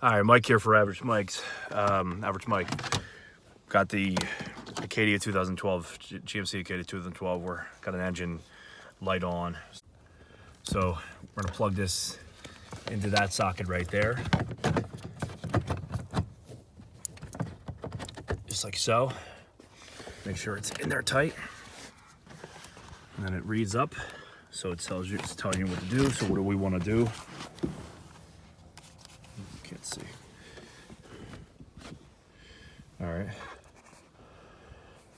Hi, Mike here for Averagemike. Got the Acadia 2012, GMC Acadia 2012. We're got an engine light on. So we're gonna plug this into that socket right there. Just like so. Make sure it's in there tight. And then it reads up. So it's telling you what to do. So what do we want to do? Can't see. All right.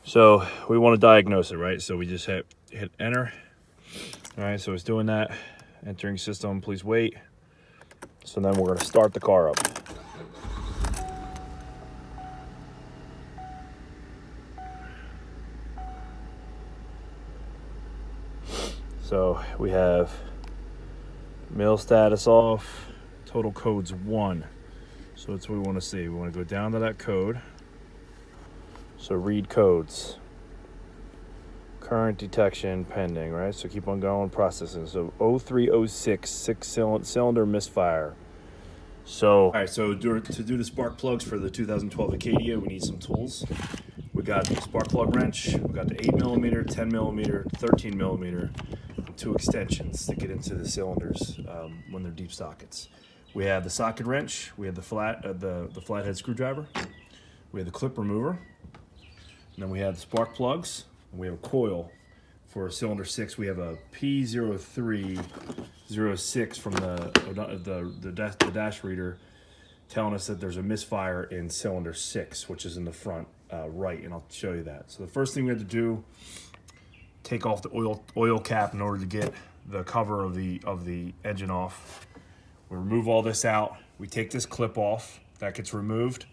So we want to diagnose it, right? So we just hit enter. All right, so it's doing that. Entering system, please wait. So then we're going to start the car up. So we have mail status off, total code's 1. So that's what we want to see. We want to go down to that code. So read codes. Current detection pending, right? So keep on going, processing. So 0306, 6-cylinder misfire. So, all right, so to do the spark plugs for the 2012 Acadia, we need some tools. We got the spark plug wrench, we got the 8mm, 10mm, 13mm, and 2 extensions to get into the cylinders when they're deep sockets. We have the socket wrench, we have the flathead screwdriver, we have the clip remover, and then we have the spark plugs, and we have a coil for cylinder 6. We have a P0306 from the dash reader telling us that there's a misfire in cylinder 6, which is in the front right, and I'll show you that. So the first thing we have to do, take off the oil cap in order to get the cover of the engine off. We remove all this out. We take this clip off. That gets removed.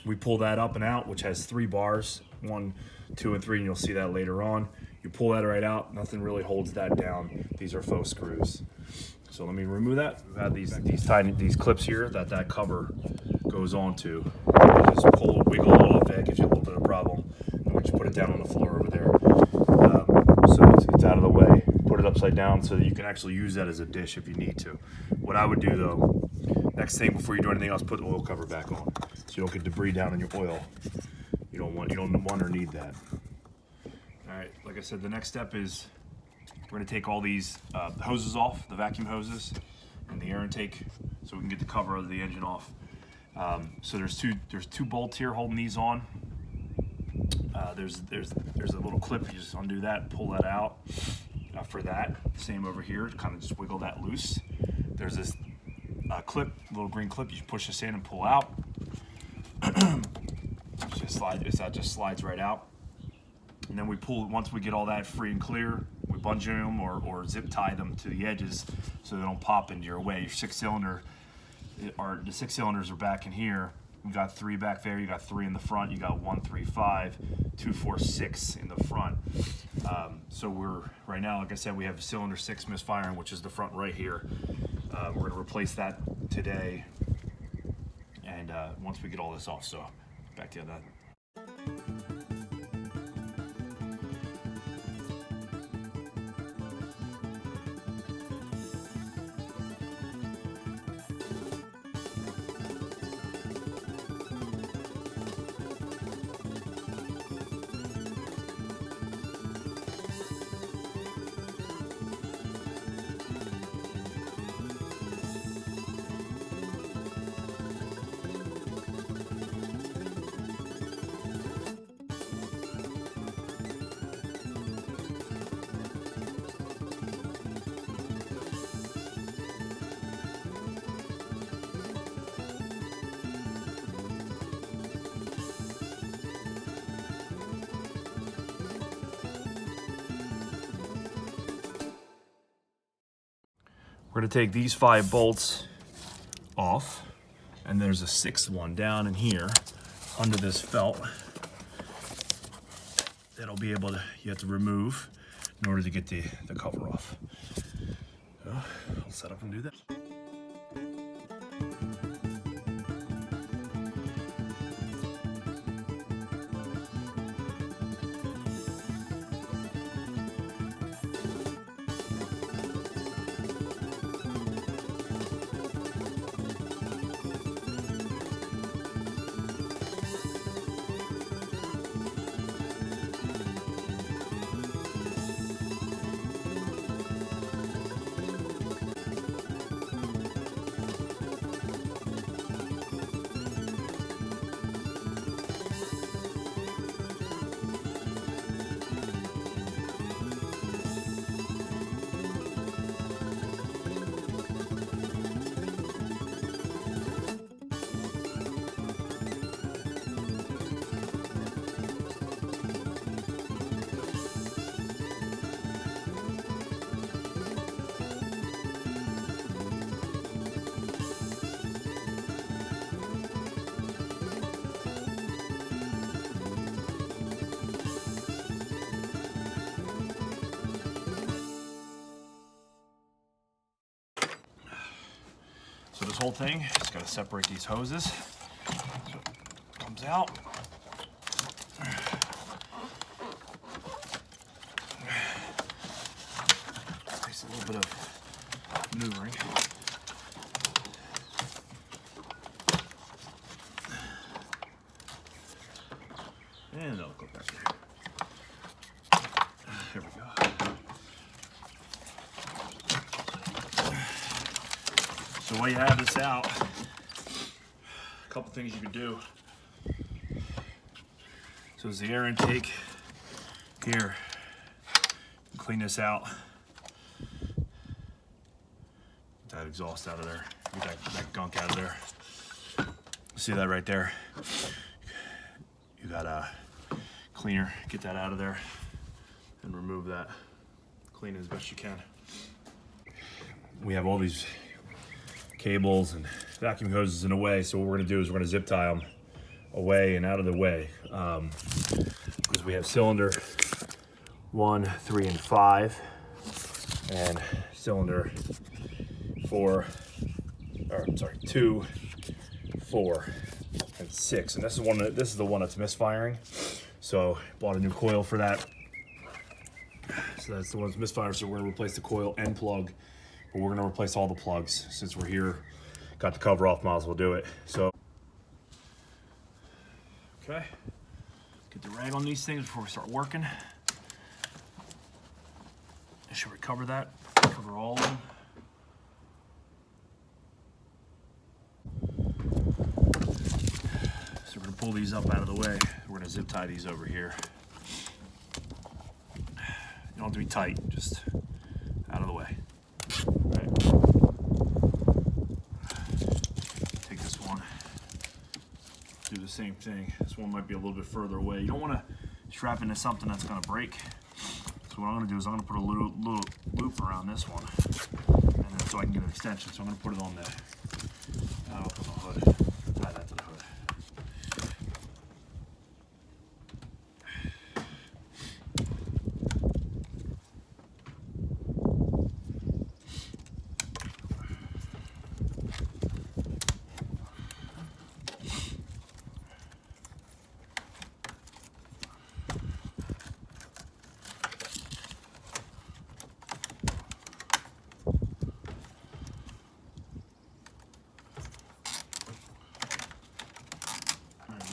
We pull that up and out, which has 3 bars, 1, 2, and 3, and you'll see that later on. You pull that right out. Nothing really holds that down. These are faux screws. So let me remove that. We have these clips here that cover goes onto. Just wiggle it off. That gives you a little bit of problem. And we just put it down on the floor over there. So it's out of the way. Put it upside down so that you can actually use that as a dish if you need to. What I would do though, next thing before you do anything else, put the oil cover back on so you don't get debris down in your oil. You don't want or need that. All right, like I said, the next step is we're gonna take all these hoses off, the vacuum hoses and the air intake, so we can get the cover of the engine off. So there's two bolts here holding these on. There's a little clip. You just undo that, pull that out. For that, same over here. Kind of just wiggle that loose. There's this clip, little green clip. You just push this in and pull out. That just slides right out. And then we pull. Once we get all that free and clear, we bungee them or zip tie them to the edges so they don't pop into your way. Your 6-cylinder, the 6 cylinders are back in here. You got 3 back there, you got 3 in the front, you got 1, 3, 5, 2, 4, 6 in the front. So we're, right now, like I said, we have cylinder 6 misfiring, which is the front right here. We're gonna replace that today, and once we get all this off, so back to that. We're gonna take these 5 bolts off, and there's a 6th one down in here under this felt that'll be able to, you have to remove in order to get the cover off. So I'll set up and do that. whole thing. Just gotta separate these hoses. So it comes out. Takes a little bit of maneuvering. And it'll go back here. There we go. So while you have this out, a couple things you can do. So there's the air intake here. Clean this out. Get that exhaust out of there. Get that gunk out of there. See that right there? You got a cleaner. Get that out of there and remove that. Clean it as best you can. We have all these cables and vacuum hoses in the way, so what we're going to do is we're going to zip tie them away and out of the way, because we have cylinder 1, 3, and 5, and cylinder 2, 4, and 6, and this is the one that's misfiring. So bought a new coil for that. So that's the one that's misfiring. So we're going to replace the coil and plug. But we're gonna replace all the plugs since we're here. Got the cover off, might as well do it. So, okay. Get the rag on these things before we start working. I should recover that, cover all of them. So we're gonna pull these up out of the way. We're gonna zip tie these over here. You don't have to be tight, just out of the way. Right. Take this one, do the same thing. This one might be a little bit further away. You don't want to strap into something that's going to break. So what I'm going to do is I'm going to put a little loop around this one, and then so I can get an extension. So I'm going to put it on the up on the hood. Tie that to the hood.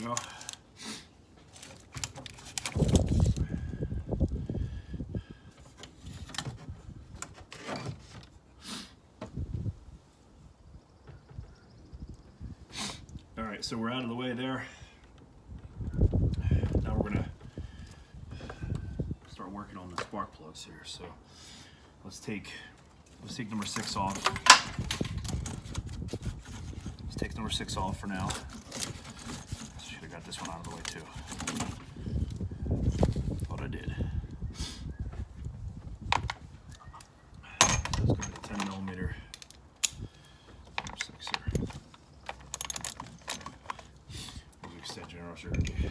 Go. All right, so we're out of the way there. Now we're gonna start working on the spark plugs here. So let's take number 6 off. Let's take number 6 off for now. Got this one out of the way too. What I did. Let's go to 10mm. 6 here. Those extension arms are going to be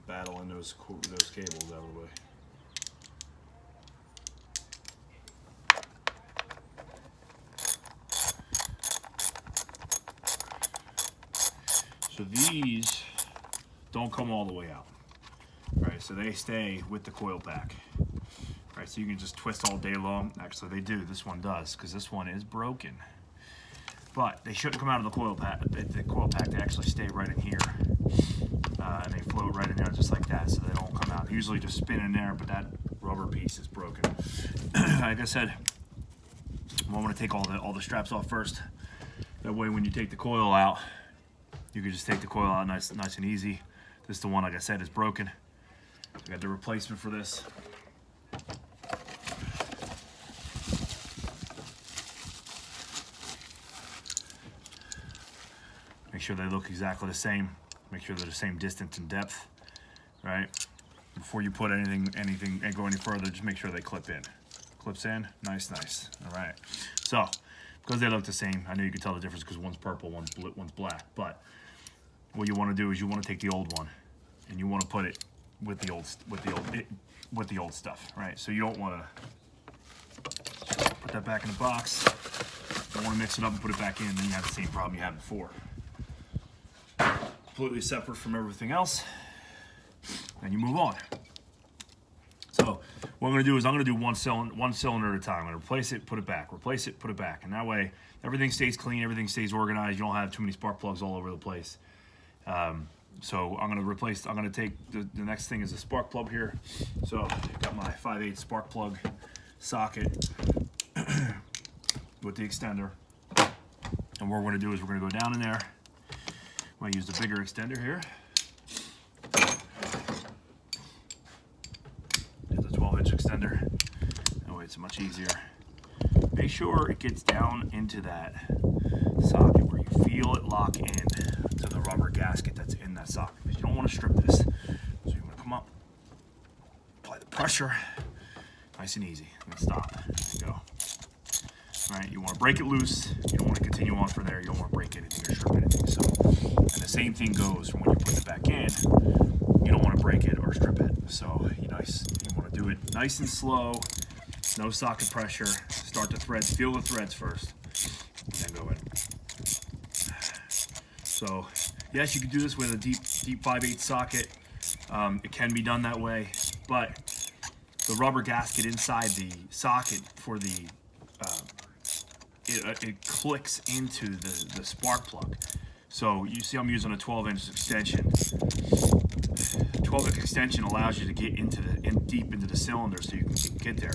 battling those cables out of the way. So these don't come all the way out, right? So they stay with the coil pack, right? So you can just twist all day long. Actually, they do. This one does, because this one is broken. But they shouldn't come out of the coil pack. The coil pack, they actually stay right in here, and they float right in there just like that, so they don't come out. They usually just spin in there, but that rubber piece is broken. Like I said, I'm going to take all the straps off first. That way, when you take the coil out, you can just take the coil out nice and easy. This is the one, like I said, is broken. I got the replacement for this. Make sure they look exactly the same. Make sure they're the same distance and depth, right? Before you put anything and go any further, just make sure they clip in. Clips in, nice. All right. So, because they look the same, I know you can tell the difference because one's purple, one's black, but what you want to do is you want to take the old one and you want to put it with the old stuff, right? So you don't want to put that back in the box. Don't want to mix it up and put it back in, then you have the same problem you had before. Completely separate from everything else, and you move on. So what I'm going to do is I'm going to do one cylinder at a time. I'm going to replace it, put it back, replace it, put it back, and that way everything stays clean, everything stays organized. You don't have too many spark plugs all over the place. So I'm going to take the next thing is a spark plug here. So I've got my 5/8 spark plug socket with the extender. And what we're going to do is we're going to go down in there. I'm going to use the bigger extender here. It's a 12-inch extender. That way it's much easier. Make sure it gets down into that socket where you feel it lock in to the rubber gasket that's in that socket. Because you don't want to strip this. So you want to come up, apply the pressure, nice and easy. And stop. There you go. All right, you want to break it loose. You don't want to continue on from there. You don't want to break anything or strip anything. So, and the same thing goes from when you put it back in. You don't want to break it or strip it. So you want to do it nice and slow. No socket pressure. Start the threads. Feel the threads first, and then go in. So, yes, you can do this with a deep 5/8 socket. It can be done that way, but the rubber gasket inside the socket for the it clicks into the spark plug. So you see I'm using a 12-inch extension. 12-inch extension allows you to get deep into the cylinder so you can get there.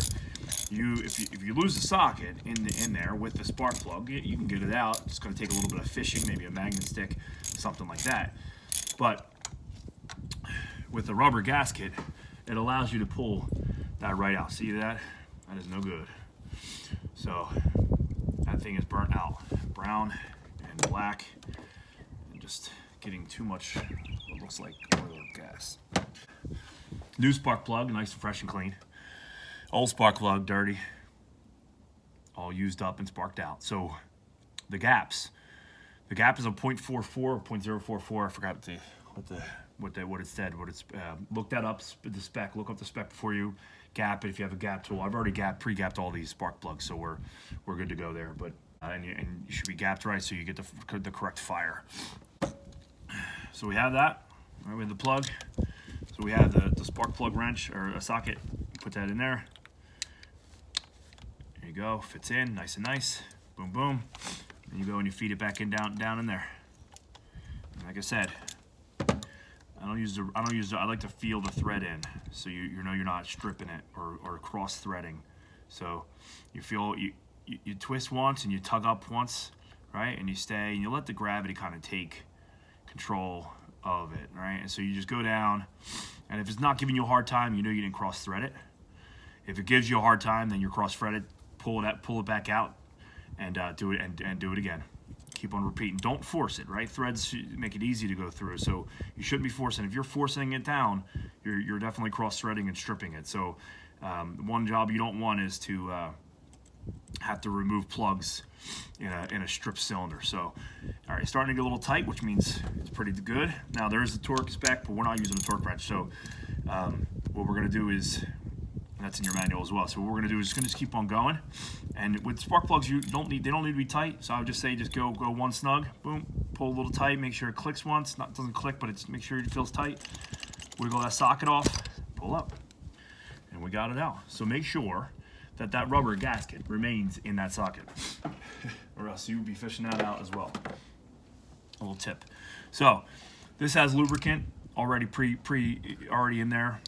If you lose the socket in there with the spark plug, you can get it out. It's going to take a little bit of fishing, maybe a magnet stick, something like that. But with the rubber gasket, it allows you to pull that right out. See that? That is no good. So that thing is burnt out, brown and black, and just getting too much what looks like oil or gas. New spark plug, nice and fresh and clean. Old spark plug, dirty, all used up and sparked out. So the gap is a 0.44 or 0.044. I forgot what it said. Look that up, the spec. Look up the spec before you gap it if you have a gap tool. I've already pre-gapped all these spark plugs, so we're good to go there. But and you should be gapped right so you get the correct fire. So we have that. Right, we have the plug. So we have the spark plug wrench or a socket. Put that in there. There you go. Fits in, nice and nice. Boom, boom. And you go and you feed it back in down in there. And like I said, I like to feel the thread in, so you know you're not stripping it or cross threading. So you feel you twist once and you tug up once, right? And you stay and you let the gravity kind of take control of it, right? And so you just go down, and if it's not giving you a hard time, you know you didn't cross thread it. If it gives you a hard time, then you're cross threaded. Pull it back out, and do it and do it again. Keep on repeating. Don't force it, right? Threads make it easy to go through, so you shouldn't be forcing. If you're forcing it down, you're definitely cross-threading and stripping it. So one job you don't want is to have to remove plugs in a stripped cylinder. So, all right, starting to get a little tight, which means it's pretty good. Now there is the torque spec, but we're not using a torque wrench. So what we're going to do is, and that's in your manual as well. So what we're going to do is just keep on going. And with spark plugs, they don't need to be tight. So I would just say just go one snug, boom, pull a little tight, make sure it clicks once. Doesn't click, but make sure it feels tight. Wiggle that socket off, pull up, and we got it out. So make sure that rubber gasket remains in that socket, or else you'll be fishing that out as well. A little tip. So this has lubricant already already in there.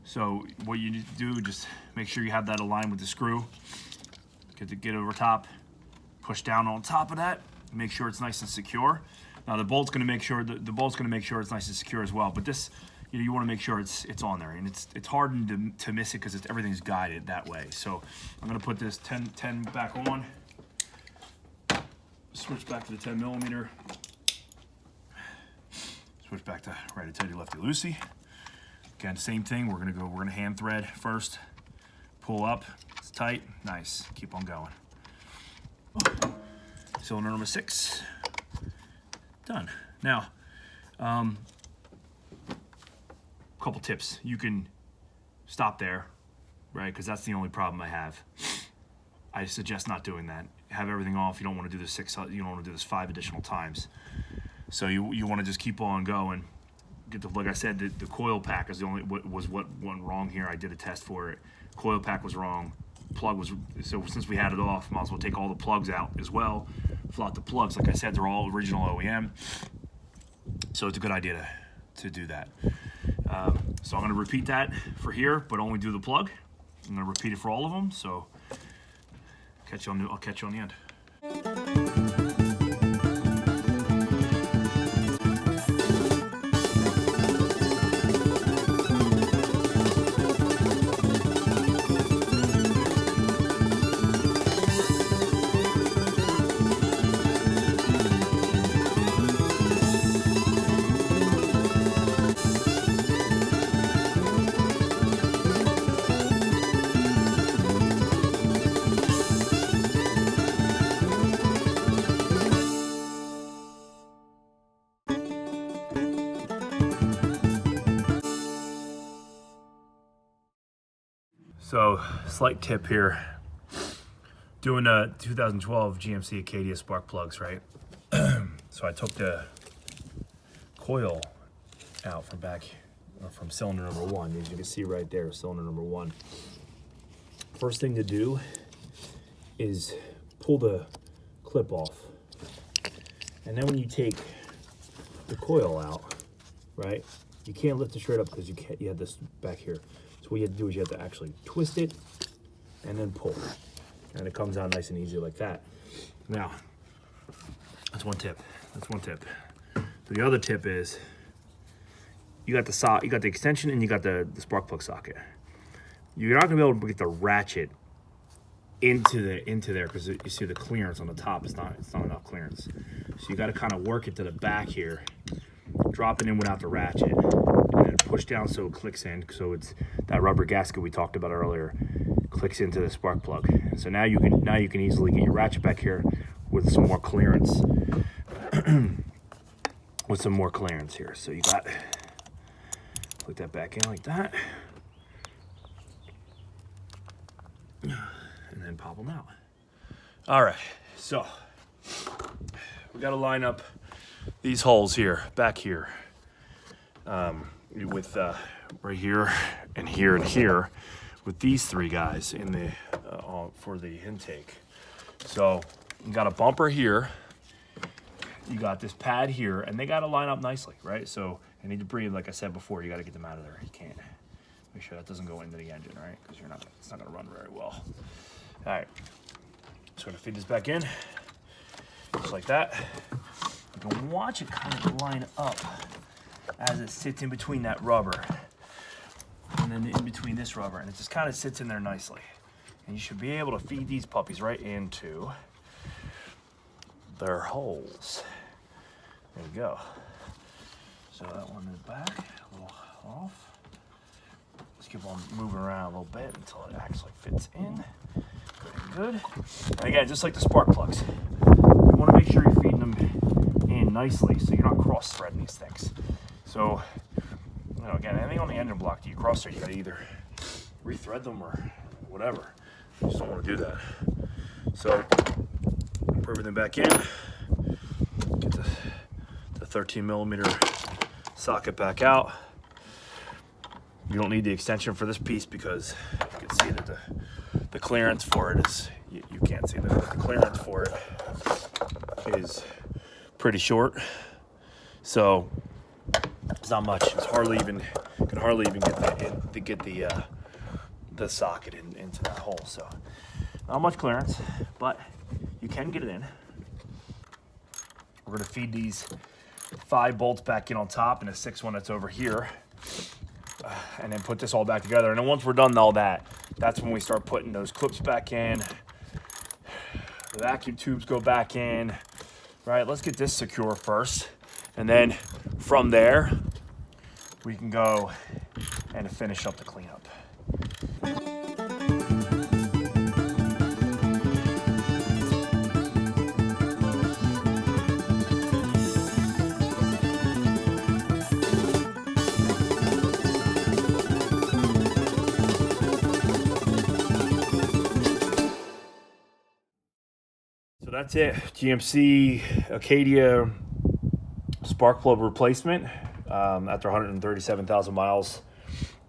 So what you need to do, just make sure you have that aligned with the screw. Get over top, push down on top of that, make sure it's nice and secure. Now the bolt's going to make sure it's nice and secure as well. But this, you want to make sure it's on there, and it's hard to miss it because everything's guided that way. So I'm going to put this 10 back on. Switch back to the 10 millimeter. Switch back to righty tighty, lefty loosey. Again, same thing. We're gonna hand thread first. Pull up. It's tight. Nice. Keep on going. Cylinder number 6. Done. Now, couple tips. You can stop there, right? Because that's the only problem I have. I suggest not doing that. have everything off. You don't want to do this you don't want to do this 5 additional times. So you want to just keep on going. Get the, like I said, the coil pack is the only what went wrong here. I did a test for it. Coil pack was wrong. Plug was, so since we had it off, might as well take all the plugs out as well. Float the plugs. Like I said, they're all original OEM. So it's a good idea to do that. So I'm going to repeat that for here, but only do the plug. I'm going to repeat it for all of them. So I'll catch you on the end. So, slight tip here. Doing a 2012 GMC Acadia spark plugs, right? So I took the coil out from back, from cylinder number 1. As you can see right there, cylinder number 1. First thing to do is pull the clip off. And then when you take the coil out, right? You can't lift it straight up because you have this back here. So what you have to do is you have to actually twist it and then pull. And it comes out nice and easy like that. Now, that's one tip. That's one tip. The other tip is you got the extension and you got the spark plug socket. You're not gonna be able to get the ratchet into there because you see the clearance on the top. It's not enough clearance. So you got to kind of work it to the back here, drop it in without the ratchet, and then push down so it clicks in. So it's that rubber gasket we talked about earlier clicks into the spark plug. So now you can easily get your ratchet back here with some more clearance. With some more clearance here. So you got put that back in like that. And then pop them out. All right, so we got to line up these holes here, back here, with right here and here and here, with these 3 guys in the for the intake. So you got a bumper here, you got this pad here, and they got to line up nicely, right? So I need to breathe, like I said before. You got to get them out of there. You can't. Make sure that doesn't go into the engine, right? Because it's not going to run very well. All right, so I'm gonna feed this back in, just like that. You can watch it kind of line up as it sits in between that rubber and then in between this rubber, and it just kind of sits in there nicely. And you should be able to feed these puppies right into their holes. There you go. So that one in the back, a little off. Let's keep on moving around a little bit until it actually fits in. Good. And again, just like the spark plugs, you want to make sure you're feeding them in nicely so you're not cross-threading these things. So, again, anything on the engine block that you cross-thread, you got to either re-thread them or whatever. You just don't want to do that. So, put everything back in. Get the 13 millimeter socket back out. You don't need the extension for this piece because you can see that the clearance for it is, you can't see the clearance for it is pretty short. So it's not much. It's hardly even, can hardly even get the socket into that hole. So not much clearance, but you can get it in. We're gonna feed these 5 bolts back in on top and a 6th one that's over here. And then put this all back together. And then once we're done all that, that's when we start putting those clips back in. The vacuum tubes go back in. Right, let's get this secure first. And then from there, we can go and finish up the cleanup. that's it. GMC Acadia spark plug replacement after 137,000 miles.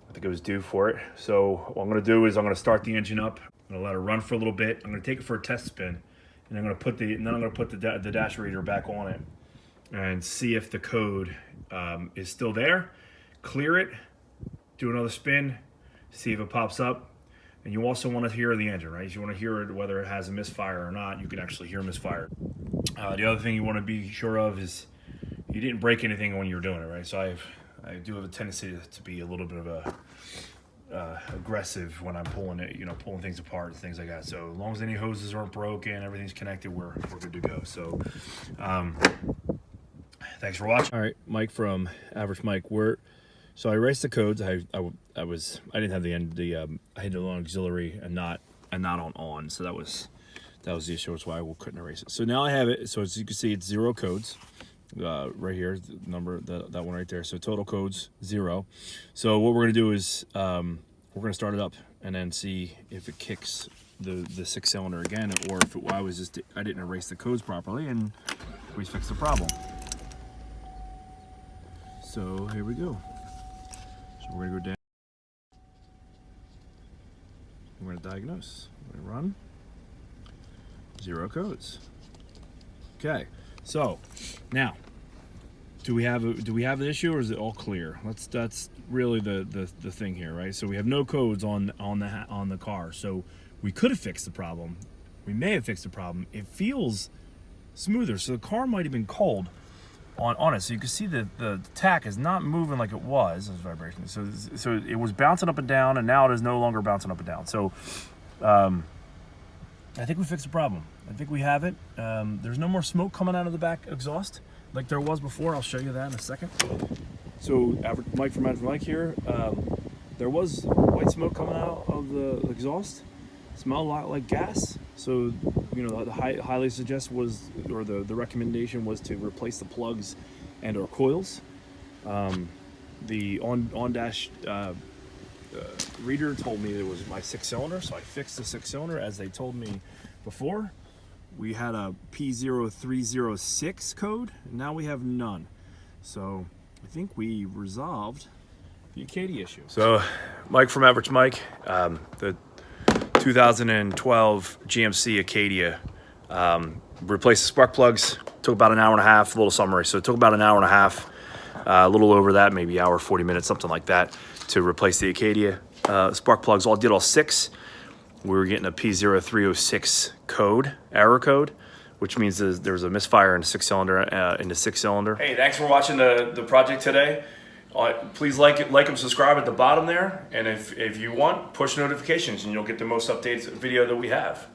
I think it was due for it. So what I'm going to do is I'm going to start the engine up. I'm going to let it run for a little bit. I'm going to take it for a test spin, and I'm going to put the dash reader back on it and see if the code is still there. Clear it, do another spin, see if it pops up. And you also want to hear the engine, right? You want to hear it, whether it has a misfire or not. You can actually hear misfire. The other thing you want to be sure of is you didn't break anything when you were doing it, right? So I do have a tendency to be a little bit of a aggressive when I'm pulling it, pulling things apart and things like that. So as long as any hoses aren't broken, everything's connected, we're good to go. So thanks for watching. All right, Mike from Averagemike. So I erased the codes. I didn't have I had it on auxiliary and not on. So that was the issue. That's why I couldn't erase it. So now I have it. So as you can see, it's 0 codes. Right here, the number, that one right there. So total codes 0. So what we're gonna do is we're gonna start it up and then see if it kicks the 6-cylinder again, or if I didn't erase the codes properly and we fix the problem. So here we go. So we're gonna go down. We're gonna diagnose. We're gonna run 0 codes. Okay. So now, do we have an issue, or is it all clear? That's really the thing here, right? So we have no codes on the car. So we could have fixed the problem. We may have fixed the problem. It feels smoother. So the car might have been cold on it. So you can see that the tack is not moving like it was. There's vibration. So it was bouncing up and down, and now it is no longer bouncing up and down. So I think we fixed the problem. I think we have it. There's no more smoke coming out of the back exhaust like there was before. I'll show you that in a second. So Mike from Averagemike here. There was white smoke coming out of the exhaust. Smelled a lot like gas. So the highly suggest was, or the recommendation was, to replace the plugs and or coils. The on-dash reader told me it was my 6-cylinder, so I fixed the 6-cylinder as they told me before. We had a P0306 code, and now we have none. So I think we resolved the Acadia issue. So Mike from Averagemike, the 2012 GMC Acadia, replaced the spark plugs. Took about an hour and a half, a little summary. So it took about an hour and a half, a little over that, maybe hour, 40 minutes, something like that, to replace the Acadia spark plugs. Did all 6. We were getting a P0306 code, error code, which means there's a misfire in the 6-cylinder. Hey, thanks for watching the project today. Please like and subscribe at the bottom there, and if you want, push notifications and you'll get the most updated video that we have.